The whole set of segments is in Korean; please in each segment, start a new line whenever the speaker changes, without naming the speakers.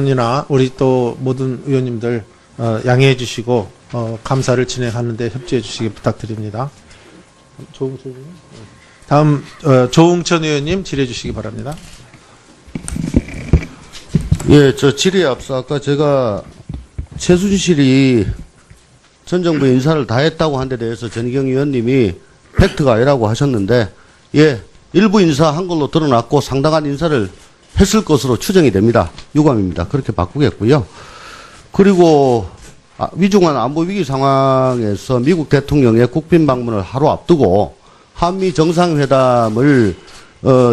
이나 우리 또 모든 의원님들 양해해 주시고 감사를 진행하는데 협조해 주시기 부탁드립니다. 조웅천 의원님. 다음 조웅천 의원님 질의해 주시기 바랍니다.
예, 저 질의에 앞서 아까 제가 최순실이 전 정부 인사를 다 했다고 한 데 대해서 전희경 의원님이 팩트가 아니라고 하셨는데, 예, 일부 인사한 걸로 드러났고 상당한 인사를 했을 것으로 추정이 됩니다. 유감입니다. 그렇게 바꾸겠고요. 그리고 위중한 안보 위기 상황에서 미국 대통령의 국빈 방문을 하루 앞두고 한미 정상회담을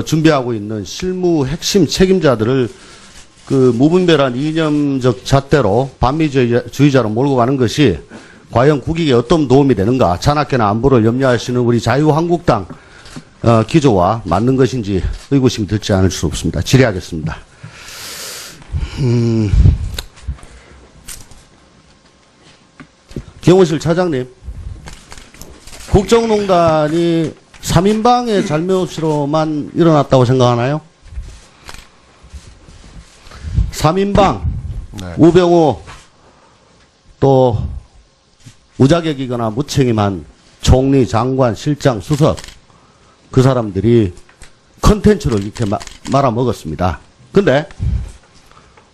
준비하고 있는 실무 핵심 책임자들을 그 무분별한 이념적 잣대로 반미주의자로 몰고 가는 것이 과연 국익에 어떤 도움이 되는가, 잔악계나 안보를 염려하시는 우리 자유한국당 기조와 맞는 것인지 의구심이 들지 않을 수 없습니다. 질의하겠습니다. 경호실 차장님, 국정농단이 3인방의 잘못으로만 일어났다고 생각하나요? 3인방, 네. 우병우, 또 무자격이거나 무책임한 총리, 장관, 실장, 수석, 그 사람들이 컨텐츠를 이렇게 말아먹었습니다. 근데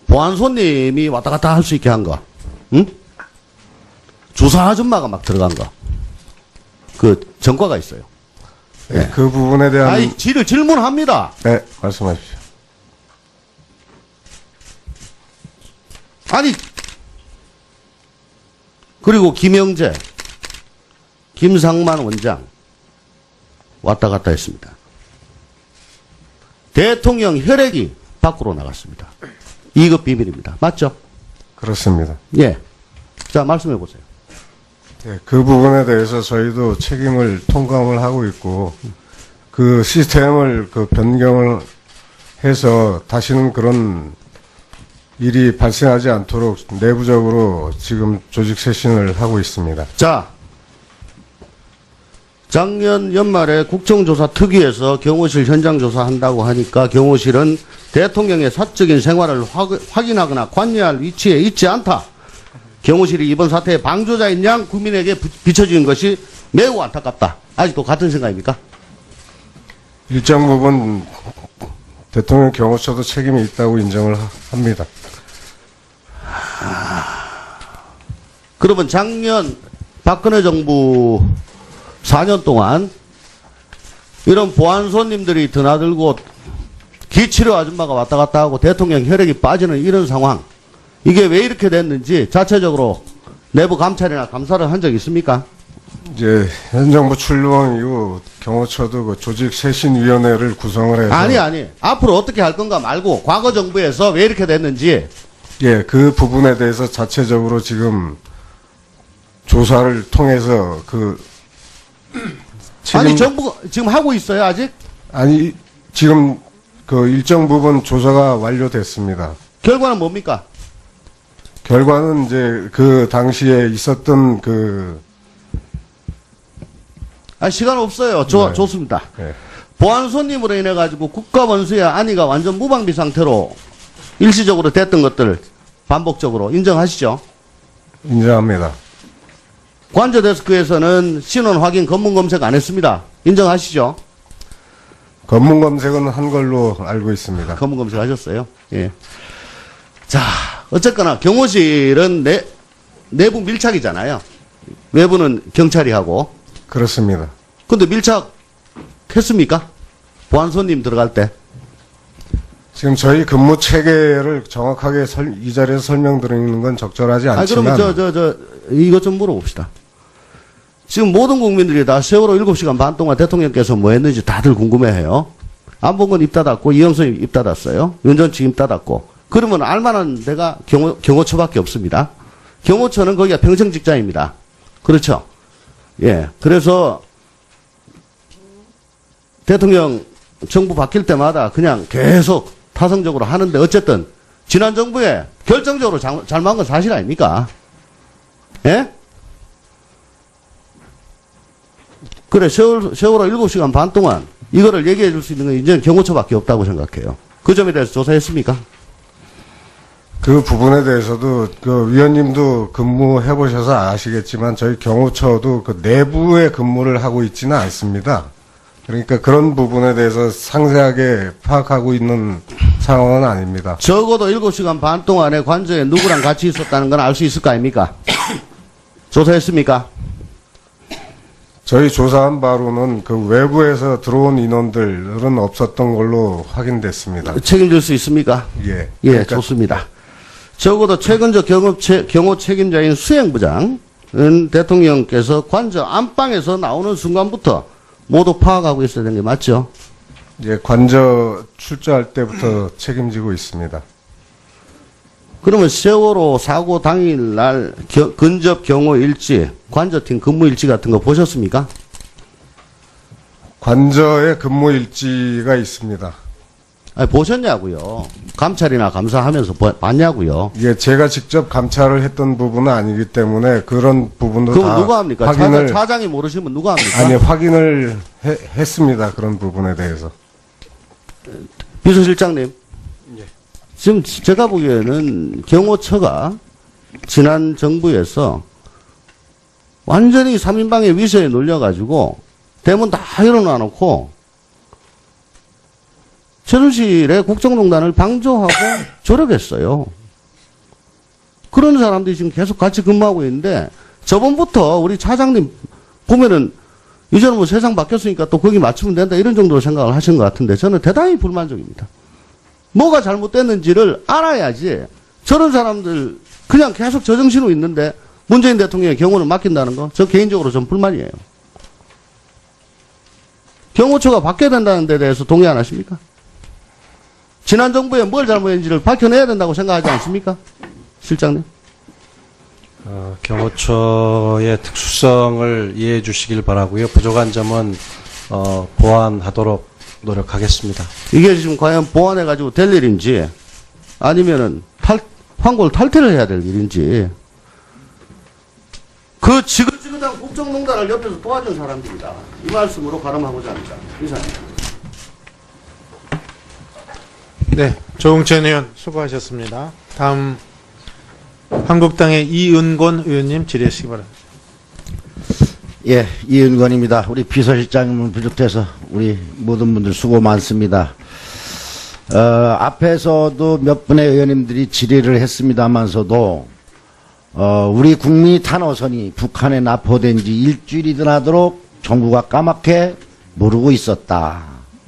보안 손님이 왔다 갔다 할 수 있게 한 거, 응? 주사 아줌마가 막 들어간 거, 그 전과가 있어요.
네, 네. 그 부분에 대한.
아니, 질문합니다.
네, 말씀하십시오.
아니, 그리고 김영재, 김상만 원장 왔다 갔다 했습니다. 대통령 혈액이 밖으로 나갔습니다. 이것 비밀입니다. 맞죠?
그렇습니다.
예. 자, 말씀해 보세요.
네, 그 부분에 대해서 저희도 책임을 통감을 하고 있고, 그 시스템을 그 변경을 해서 다시는 그런 일이 발생하지 않도록 내부적으로 지금 조직 쇄신을 하고 있습니다.
자, 작년 연말에 국정조사 특위에서 경호실 현장 조사한다고 하니까 경호실은 대통령의 사적인 생활을 확인하거나 관여할 위치에 있지 않다. 경호실이 이번 사태의 방조자인 양 국민에게 비춰지는 것이 매우 안타깝다. 아직도 같은 생각입니까?
일정 부분 대통령 경호처도 책임이 있다고 인정을 합니다.
그러면 작년 박근혜 정부 4년 동안 이런 보안 손님들이 드나들고 기치료 아줌마가 왔다 갔다 하고 대통령 혈액이 빠지는 이런 상황, 이게 왜 이렇게 됐는지 자체적으로 내부 감찰이나 감사를 한 적 있습니까?
이제 현 정부 출범 이후 경호처도 그 조직 쇄신위원회를 구성을 해서.
아니 앞으로 어떻게 할 건가 말고 과거 정부에서 왜 이렇게 됐는지.
예, 그 부분에 대해서 자체적으로 지금 조사를 통해서
아니 정부가 지금 하고 있어요 아직?
아니, 지금 그 일정 부분 조사가 완료됐습니다.
결과는 뭡니까?
결과는 이제 그 당시에 있었던
시간 없어요.
네.
좋습니다.
네.
보안 손님으로 인해 가지고 국가 원수의 안위가 완전 무방비 상태로 일시적으로 됐던 것들 반복적으로 인정하시죠?
인정합니다.
관저 데스크에서는 신원 확인 검문 검색 안 했습니다. 인정하시죠?
검문 검색은 한 걸로 알고 있습니다.
검문 검색 하셨어요? 예. 자, 어쨌거나 경호실은 내부 밀착이잖아요. 외부는 경찰이 하고.
그렇습니다.
근데 밀착했습니까? 보안 손님 들어갈 때.
지금 저희 근무 체계를 정확하게 이 자리에서 설명드리는 건 적절하지 않지만.
그러면 이것 좀 물어봅시다. 지금 모든 국민들이 다 세월호 7시간 반 동안 대통령께서 뭐 했는지 다들 궁금해해요. 안봉근 입 닫았고, 이영선이 입 닫았어요. 윤 전 측 입 닫았고. 그러면 알만한 데가 경호처밖에 없습니다. 경호처는 거기가 평생 직장입니다. 그렇죠? 예. 그래서 대통령 정부 바뀔 때마다 그냥 계속 타성적으로 하는데 어쨌든 지난 정부에 결정적으로 잘못한 건 사실 아닙니까? 예? 그래, 세월호 7시간 반 동안 이거를 얘기해 줄 수 있는 건 이제는 경호처밖에 없다고 생각해요. 그 점에 대해서 조사했습니까?
그 부분에 대해서도 그 위원님도 근무해 보셔서 아시겠지만 저희 경호처도 그 내부에 근무를 하고 있지는 않습니다. 그러니까 그런 부분에 대해서 상세하게 파악하고 있는 상황은 아닙니다.
적어도 7시간 반 동안에 관저에 누구랑 같이 있었다는 건 알 수 있을 거 아닙니까? 조사했습니까?
저희 조사한 바로는 그 외부에서 들어온 인원들은 없었던 걸로 확인됐습니다.
책임질 수 있습니까?
예.
예,
그러니까
좋습니다. 적어도 최근저 경호 책임자인 수행부장은 대통령께서 관저 안방에서 나오는 순간부터 모두 파악하고 있어야 되는 게 맞죠?
예, 관저 출조할 때부터 책임지고 있습니다.
그러면 세월호 사고 당일날 근접 경호 일지, 관저팀 근무 일지 같은 거 보셨습니까?
관저에 근무 일지가 있습니다.
아니, 보셨냐고요? 감찰이나 감사하면서 봤냐고요?
예, 제가 직접 감찰을 했던 부분은 아니기 때문에 그런 부분도
그럼
다
누가 합니까?
확인을
차장이 모르시면 누가 합니까?
아니 확인을 했습니다. 그런 부분에 대해서.
비서실장님. 지금 제가 보기에는 경호처가 지난 정부에서 완전히 3인방의 위세에 놀려가지고 대문 다 열어놔놓고 최순실의 국정농단을 방조하고 조력했어요. 그런 사람들이 지금 계속 같이 근무하고 있는데 저번부터 우리 차장님 보면은 이제는 뭐 세상 바뀌었으니까 또 거기 맞추면 된다 이런 정도로 생각을 하신 것 같은데 저는 대단히 불만족입니다. 뭐가 잘못됐는지를 알아야지 저런 사람들 그냥 계속 저정신으로 있는데 문재인 대통령의 경호를 맡긴다는 거 저 개인적으로 좀 불만이에요. 경호처가 바뀌어야 된다는 데 대해서 동의 안 하십니까? 지난 정부에 뭘 잘못했는지를 밝혀내야 된다고 생각하지 않습니까? 실장님.
경호처의 특수성을 이해해 주시길 바라고요. 부족한 점은 보완하도록 노력하겠습니다.
이게 지금 과연 보완해가지고 될 일인지 아니면은 황골 탈퇴를 해야 될 일인지 그 지긋지긋한 국정농단을 옆에서 도와준 사람들이다. 이 말씀으로 가름하고자 합니다. 이사님.
네, 조웅천 의원 수고하셨습니다. 다음 한국당의 이은권 의원님 질의하시기 바랍니다.
예, 이은권입니다. 우리 비서실장님을 비롯해서 우리 모든 분들 수고 많습니다. 앞에서도 몇 분의 의원님들이 질의를 했습니다만서도 우리 국민이 탄호선이 북한에 납포된 지 일주일이 지나도록 정부가 까맣게 모르고 있었다.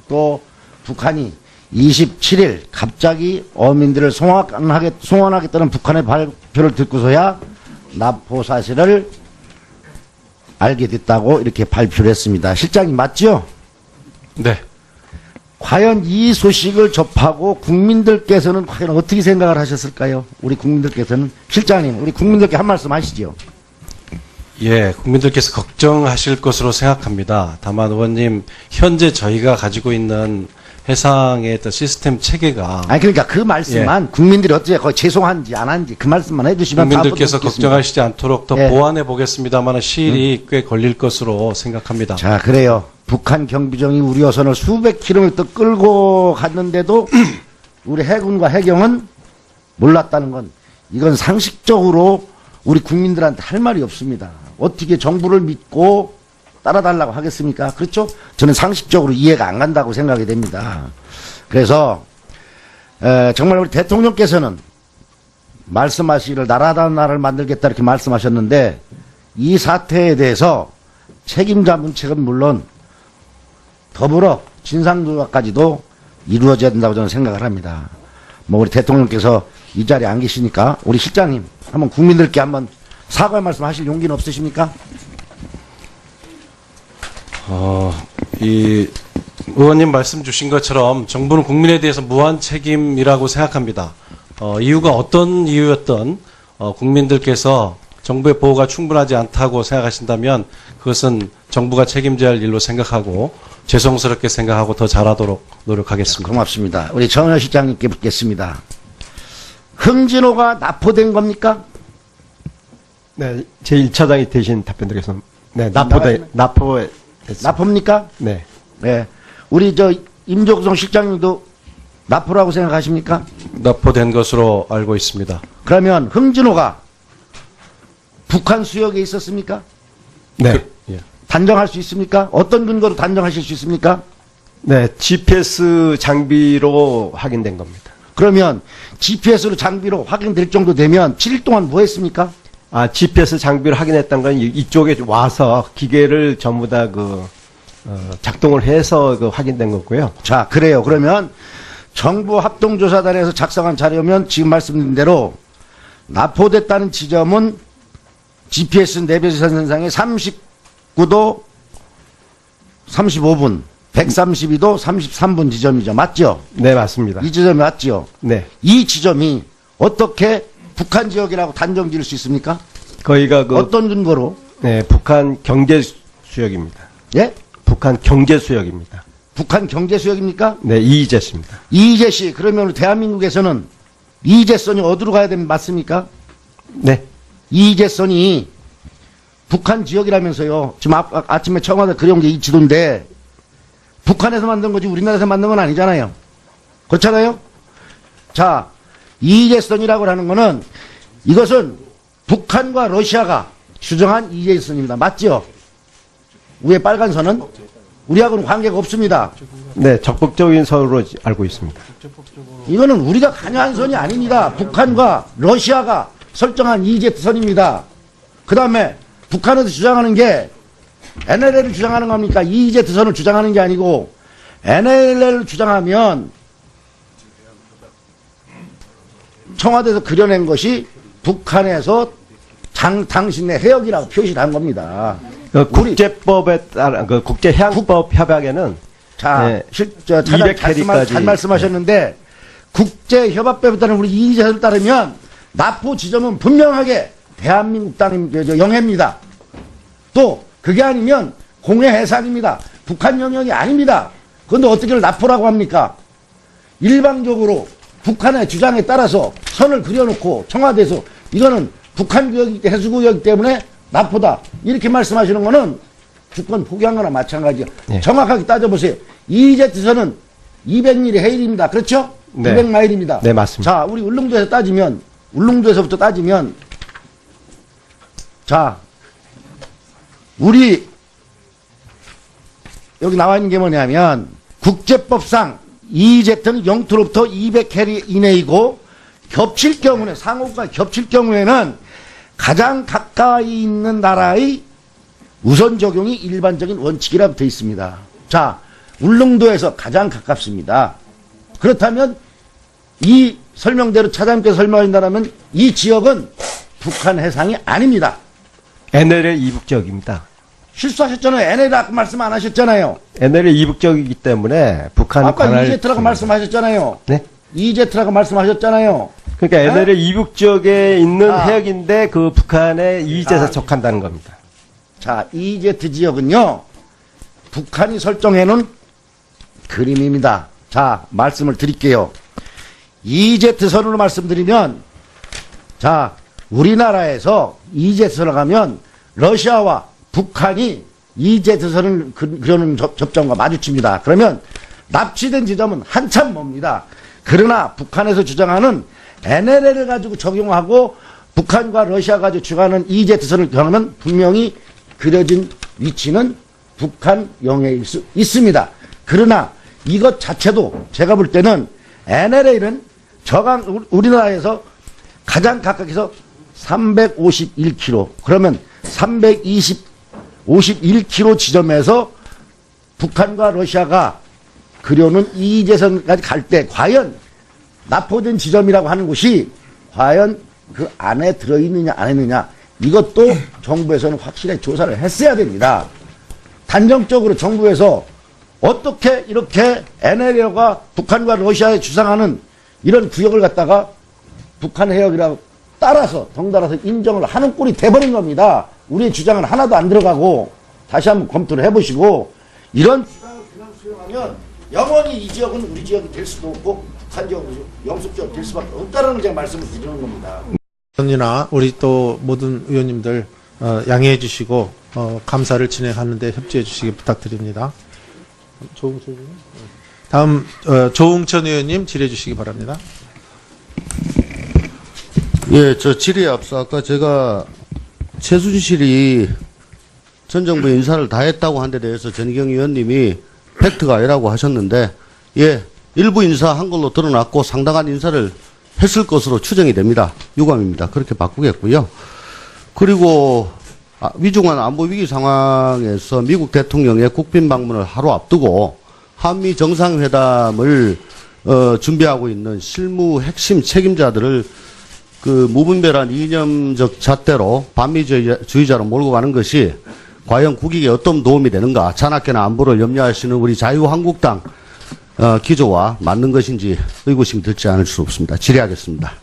또 북한이 27일 갑자기 어민들을 송환하겠다는 북한의 발표를 듣고서야 납포 사실을 알게 됐다고 이렇게 발표를 했습니다. 실장님 맞죠?
네.
과연 이 소식을 접하고 국민들께서는 과연 어떻게 생각을 하셨을까요? 우리 국민들께서는. 실장님, 우리 국민들께 한 말씀 하시죠.
예, 국민들께서 걱정하실 것으로 생각합니다. 다만 의원님, 현재 저희가 가지고 있는 해상의 어떤 시스템 체계가
아니 그러니까 그 말씀만 국민들이 어떻게 거의 죄송한지 안 한지 그 말씀만 해주시면
국민들께서
다음부터
걱정하시지 않도록 더
예.
보완해 보겠습니다만 시일이 꽤 걸릴 것으로 생각합니다.
자, 그래요. 북한 경비정이 우리 어선을 수백 킬로미터 끌고 갔는데도 우리 해군과 해경은 몰랐다는 건 이건 상식적으로 우리 국민들한테 할 말이 없습니다. 어떻게 정부를 믿고 따라달라고 하겠습니까? 그렇죠? 저는 상식적으로 이해가 안 간다고 생각이 됩니다. 그래서 정말 우리 대통령께서는 말씀하시기를 나라다운 나라를 만들겠다 이렇게 말씀하셨는데 이 사태에 대해서 책임자 문책은 물론 더불어 진상조사까지도 이루어져야 된다고 저는 생각을 합니다. 뭐 우리 대통령께서 이 자리에 안 계시니까 우리 실장님 한번 국민들께 한번 사과의 말씀하실 용기는 없으십니까?
이 의원님 말씀 주신 것처럼 정부는 국민에 대해서 무한 책임이라고 생각합니다. 이유가 어떤 이유였던 국민들께서 정부의 보호가 충분하지 않다고 생각하신다면 그것은 정부가 책임져야 할 일로 생각하고 죄송스럽게 생각하고 더 잘하도록 노력하겠습니다.
고맙습니다. 우리 정현 실장님께 묻겠습니다. 흥진호가 납포된 겁니까?
네, 제 1차장이 대신 답변드리겠습니다. 네, 납포했습니다.
납포입니까?
네.
네. 우리 임종성 실장님도 납포라고 생각하십니까?
납포된 것으로 알고 있습니다.
그러면 흥진호가 북한 수역에 있었습니까?
네.
예.
단정할 수 있습니까? 어떤 근거로 단정하실 수 있습니까?
네, GPS 장비로 확인된 겁니다.
그러면 GPS로 장비로 확인될 정도 되면 7일 동안 뭐 했습니까?
GPS 장비를 확인했던 건 이쪽에 와서 기계를 전부 다 작동을 해서 확인된 거고요.
자, 그래요. 그러면 정부 합동조사단에서 작성한 자료면 지금 말씀드린 대로 납포됐다는 지점은 GPS 내비게이션상에 39도 35분, 132도 33분 지점이죠. 맞죠?
네, 맞습니다.
이 지점이 맞죠?
네.
이 지점이 어떻게 북한 지역이라고 단정 지을 수 있습니까?
거기가
어떤 근거로?
네, 북한 경제 수역입니다.
예?
북한 경제 수역입니다.
북한 경제 수역입니까?
네, 이의제입니다.
이재 씨, 그러면 대한민국에서는 이재선이 어디로 가야 되면 맞습니까?
네.
이재선이 북한 지역이라면서요. 지금 아침에 청와대 그려온 게 이 지도인데 북한에서 만든 거지 우리나라에서 만든 건 아니잖아요. 그렇잖아요? 자, 이재선이라고 하는 거는 이것은 북한과 러시아가 주장한 이재선입니다. 맞죠? 위에 빨간 선은 우리하고는 관계가 없습니다.
네, 적극적인 선으로 알고 있습니다.
이거는 우리가 관여한 선이 아닙니다. 북한과 러시아가 설정한 EEZ선입니다. 그 다음에 북한에서 주장하는 게 NLL을 주장하는 겁니까? EEZ선을 주장하는 게 아니고 NLL을 주장하면 청와대에서 그려낸 것이 북한에서 당신의 해역이라고 표시를 한 겁니다.
국제법에 따라 국제해양법 협약에는
자,
네,
차장
200캐리까지
잘 말씀하셨는데 국제협약법에 따른 우리 이의제를 따르면 납포 지점은 분명하게 대한민국 땅 영해입니다. 또 그게 아니면 공해 해상입니다. 북한 영역이 아닙니다. 그런데 어떻게 납포라고 합니까? 일방적으로 북한의 주장에 따라서 선을 그려놓고 청와대에서 이거는 북한 구역이기 해수구역이기 때문에 납포다 이렇게 말씀하시는 거는 주권 포기한 거나 마찬가지야.
네.
정확하게 따져보세요. EEZ선은 200mm 해일입니다. 그렇죠?
네.
200마일입니다.
네, 맞습니다.
자, 우리 울릉도에서부터 따지면 자, 우리 여기 나와 있는 게 뭐냐면 국제법상 EEZ는 영토로부터 200캐리 이내이고 겹칠 경우는 상호가 겹칠 경우에는 가장 가까이 있는 나라의 우선 적용이 일반적인 원칙이라고 되어 있습니다. 자, 울릉도에서 가장 가깝습니다. 그렇다면 이 설명대로 차장님께서 설명하신다면 이 지역은 북한 해상이 아닙니다.
NLL 이북지역입니다.
실수하셨잖아요. NLL 아까 말씀 안 하셨잖아요.
NLL 이북지역이기 때문에 북한
아까
관할
EEZ라고 말씀하셨잖아요.
네.
EEZ라고 말씀하셨잖아요.
그러니까 NLL 이북지역에 있는
아.
해역인데 그 북한의 이의제에 속한다는 겁니다.
자, EEZ 지역은요, 북한이 설정해놓은 그림입니다. 자, 말씀을 드릴게요. EEZ선으로 말씀드리면, 자, 우리나라에서 EEZ선을 가면 러시아와 북한이 EEZ선을 그려놓은 접점과 마주칩니다. 그러면 납치된 지점은 한참 멉니다. 그러나 북한에서 주장하는 NLL을 가지고 적용하고 북한과 러시아가 가지고 주장하는 EEZ선을 경하면 분명히 그려진 위치는 북한 영해일 수 있습니다. 그러나 이것 자체도 제가 볼 때는 NLL은 우리나라에서 가장 가깝게서 351km, 그러면 351km 지점에서 북한과 러시아가 그려놓은 EEZ선까지 갈 때 과연 납포된 지점이라고 하는 곳이 과연 그 안에 들어있느냐 안 있느냐, 이것도 정부에서는 확실하게 조사를 했어야 됩니다. 단정적으로 정부에서 어떻게 이렇게 NLL과 북한과 러시아에 주장하는 이런 구역을 갖다가 북한 해역이라고 따라서 덩달아서 인정을 하는 꼴이 돼버린 겁니다. 우리의 주장은 하나도 안 들어가고 다시 한번 검토를 해보시고 이런 주장을 그냥 수용하면 영원히 이 지역은 우리 지역이 될 수도 없고 북한 지역은 영속지역 될 수밖에 없다는 걸 제가 말씀을 드리는 겁니다.
의원이나 우리 또 모든 의원님들 양해해 주시고 감사를 진행하는데 협조해 주시기 부탁드립니다. 조홍철 의원. 다음 조웅천 의원님 질의해 주시기 바랍니다.
예, 저 질의에 앞서 아까 제가 최순실이 전 정부 인사를 다 했다고 한 데 대해서 전희경 의원님이 팩트가 아니라고 하셨는데, 예, 일부 인사한 걸로 드러났고 상당한 인사를 했을 것으로 추정이 됩니다. 유감입니다. 그렇게 바꾸겠고요. 그리고 위중한 안보 위기 상황에서 미국 대통령의 국빈 방문을 하루 앞두고 한미 정상회담을 준비하고 있는 실무 핵심 책임자들을 그 무분별한 이념적 잣대로 반미주의자로 몰고 가는 것이 과연 국익에 어떤 도움이 되는가, 잔악계나 안보를 염려하시는 우리 자유한국당 기조와 맞는 것인지 의구심이 들지 않을 수 없습니다. 질의하겠습니다.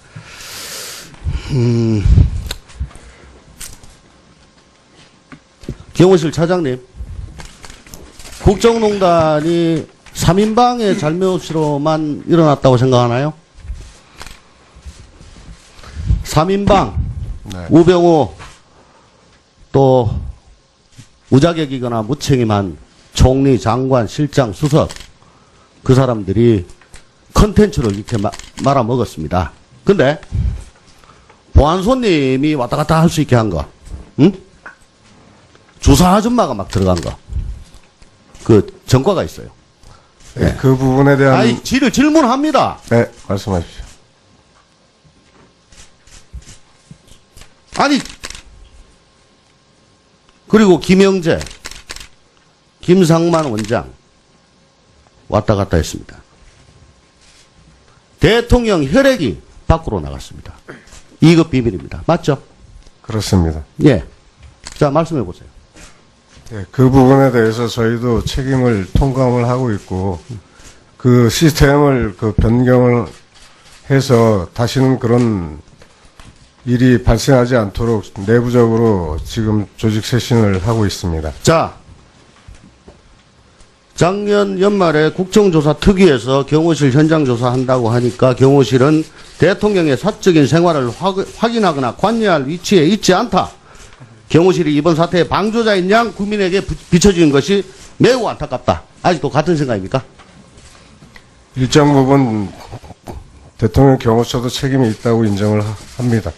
경호실 차장님, 국정농단이 3인방의 잘못으로만 일어났다고 생각하나요? 3인방,
네.
우병우, 또 무자격이거나 무책임한 총리, 장관, 실장, 수석, 그 사람들이 컨텐츠를 이렇게 말아먹었습니다. 근데 보안손님이 왔다 갔다 할 수 있게 한 거, 응? 주사 아줌마가 막 들어간 거, 그 전과가 있어요.
네, 그 부분에 대한
아니, 질문합니다.
네, 말씀하십시오.
아니, 그리고 김영재, 김상만 원장 왔다 갔다 했습니다. 대통령 혈액이 밖으로 나갔습니다. 2급 비밀입니다. 맞죠?
그렇습니다.
예. 자, 말씀해 보세요.
네, 그 부분에 대해서 저희도 책임을 통감을 하고 있고, 그 시스템을 그 변경을 해서 다시는 그런 일이 발생하지 않도록 내부적으로 지금 조직 쇄신을 하고 있습니다.
자, 작년 연말에 국정조사 특위에서 경호실 현장 조사한다고 하니까 경호실은 대통령의 사적인 생활을 확인하거나 관여할 위치에 있지 않다. 경호실이 이번 사태의 방조자인 양 국민에게 비춰지는 것이 매우 안타깝다. 아직도 같은 생각입니까?
일정 부분 대통령 경호처도 책임이 있다고 인정을 합니다.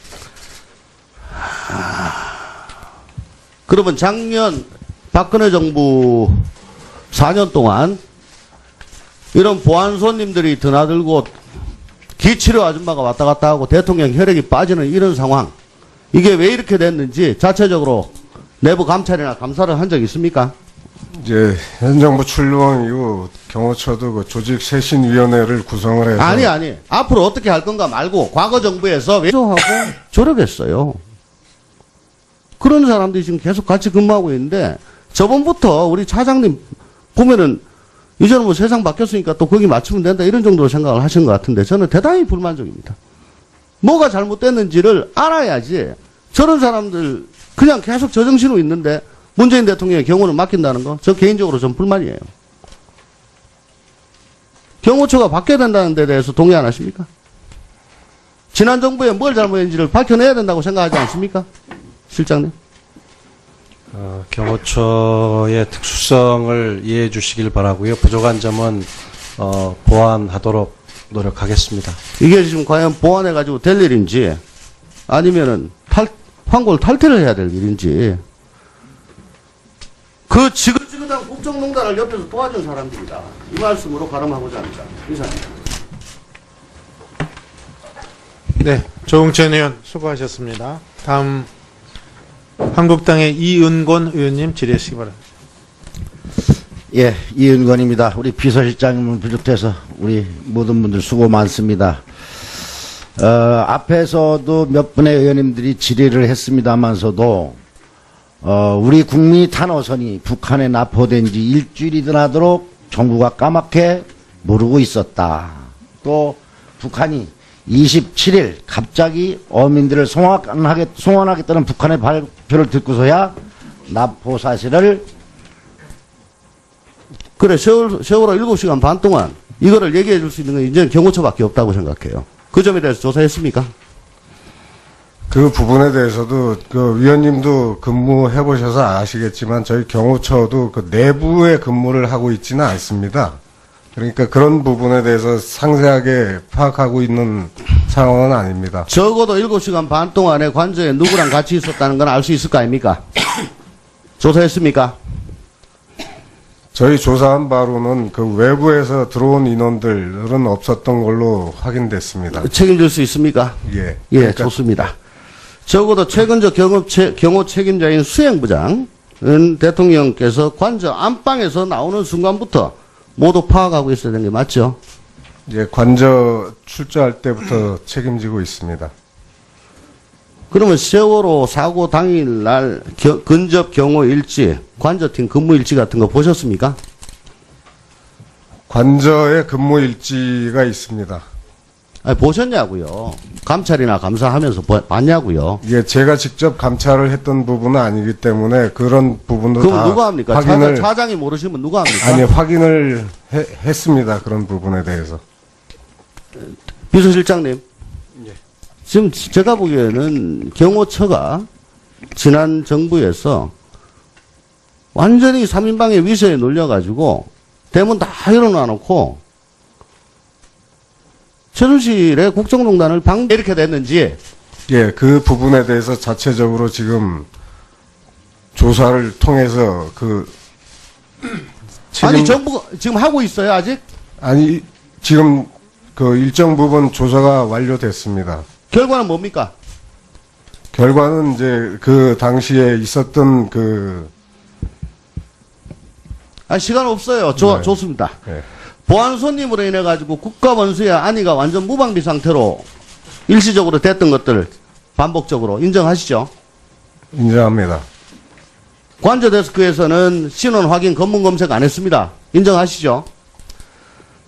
그러면 작년 박근혜 정부 4년 동안 이런 보안 손님들이 드나들고 기치료 아줌마가 왔다 갔다 하고 대통령 혈액이 빠지는 이런 상황, 이게 왜 이렇게 됐는지 자체적으로 내부 감찰이나 감사를 한 적 있습니까?
이제 현 정부 출범 이후 경호처도 그 조직 쇄신위원회를 구성을 해서
아니 앞으로 어떻게 할 건가 말고 과거 정부에서 왜 하고 저러겠어요. 그런 사람들이 지금 계속 같이 근무하고 있는데 저번부터 우리 차장님 보면은 이제는 뭐 세상 바뀌었으니까 또 거기 맞추면 된다 이런 정도로 생각을 하신 것 같은데 저는 대단히 불만족입니다. 뭐가 잘못됐는지를 알아야지 저런 사람들 그냥 계속 저정신으로 있는데 문재인 대통령의 경호를 맡긴다는 거, 저 개인적으로 좀 불만이에요. 경호처가 바뀌어야 된다는 데 대해서 동의 안 하십니까? 지난 정부에 뭘 잘못했는지를 밝혀내야 된다고 생각하지 않습니까? 실장님?
경호처의 특수성을 이해해 주시길 바라고요. 부족한 점은 보완하도록 노력하겠습니다.
이게 지금 과연 보완해가지고 될 일인지 아니면은 황골 탈퇴를 해야 될 일인지 그 지긋지긋한 국정농단을 옆에서 도와준 사람들이다. 이 말씀으로 가름하고자 합니다. 이상입니다.
네, 조웅천 의원 수고하셨습니다. 다음 한국당의 이은권 의원님 질의하시기 바랍니다.
예, 이은권입니다. 우리 비서실장님을 비롯해서 우리 모든 분들 수고 많습니다. 앞에서도 몇 분의 의원님들이 질의를 했습니다만서도 우리 국민이 탄호선이 북한에 납포된 지 일주일이 지나도록 정부가 까맣게 모르고 있었다. 또 북한이 27일 갑자기 어민들을 송환하겠다는 북한의 발표를 듣고서야 납포 사실을
그래, 세월호 7시간 반 동안 이거를 얘기해 줄 수 있는 건 이제는 경호처밖에 없다고 생각해요. 그 점에 대해서 조사했습니까?
그 부분에 대해서도 그 위원님도 근무해 보셔서 아시겠지만 저희 경호처도 그 내부에 근무를 하고 있지는 않습니다. 그러니까 그런 부분에 대해서 상세하게 파악하고 있는 상황은 아닙니다.
적어도 7시간 반 동안에 관저에 누구랑 같이 있었다는 건 알 수 있을 거 아닙니까? 조사했습니까?
저희 조사한 바로는 그 외부에서 들어온 인원들은 없었던 걸로 확인됐습니다.
책임질 수 있습니까?
예.
예,
그러니까
좋습니다. 적어도 최근적 경호 책임자인 수행부장은 대통령께서 관저 안방에서 나오는 순간부터 모두 파악하고 있어야 되는 게 맞죠?
예, 관저 출조할 때부터 책임지고 있습니다.
그러면 세월호 사고 당일날 근접 경호 일지, 관저팀 근무 일지 같은 거 보셨습니까?
관저에 근무 일지가 있습니다.
아니, 보셨냐고요? 감찰이나 감사하면서 봤냐고요?
예, 제가 직접 감찰을 했던 부분은 아니기 때문에 그런 부분도
그럼
다
누가 합니까?
확인을
차장이 모르시면 누가 합니까?
아니 확인을 했습니다. 그런 부분에 대해서.
비서실장님. 지금 제가 보기에는 경호처가 지난 정부에서 완전히 3인방의 위세에 놀려가지고 대문 다 열어놔놓고 최순실의 국정농단을 이렇게 됐는지.
예, 그 부분에 대해서 자체적으로 지금 조사를 통해서
아니 정부가 지금 하고 있어요 아직?
아니 지금 그 일정 부분 조사가 완료됐습니다.
결과는 뭡니까?
결과는 이제 그 당시에 있었던
시간 없어요.
네.
좋습니다.
예.
보안 손님으로 인해 가지고 국가 원수의 안위가 완전 무방비 상태로 일시적으로 됐던 것들 반복적으로 인정하시죠?
인정합니다.
관저 데스크에서는 신원 확인 검문 검색 안 했습니다. 인정하시죠?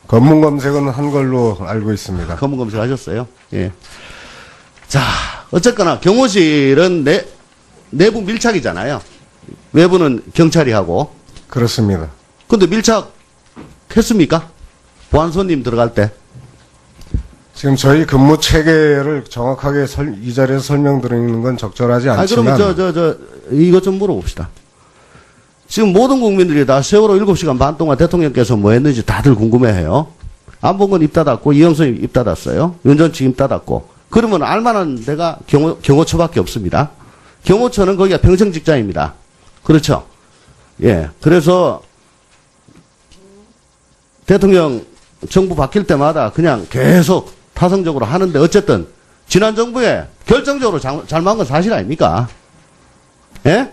검문 검색은 한 걸로 알고 있습니다.
검문 검색 하셨어요? 예. 자, 어쨌거나 경호실은 내부 밀착이잖아요. 외부는 경찰이 하고.
그렇습니다.
근데 밀착했습니까? 보안 손님 들어갈 때.
지금 저희 근무 체계를 정확하게 이 자리에서 설명드리는 건 적절하지 않지만
그러면 이것 좀 물어봅시다. 지금 모든 국민들이 다 세월호 7시간 반 동안 대통령께서 뭐 했는지 다들 궁금해해요. 안봉근 입 닫았고, 이영선 입 닫았어요. 윤전치 입 닫았고. 그러면 알만한 데가 경호처밖에 없습니다. 경호처는 거기가 평생직장입니다. 그렇죠? 예. 그래서 대통령 정부 바뀔 때마다 그냥 계속 타성적으로 하는데 어쨌든 지난 정부에 결정적으로 잘못한 건 사실 아닙니까? 예?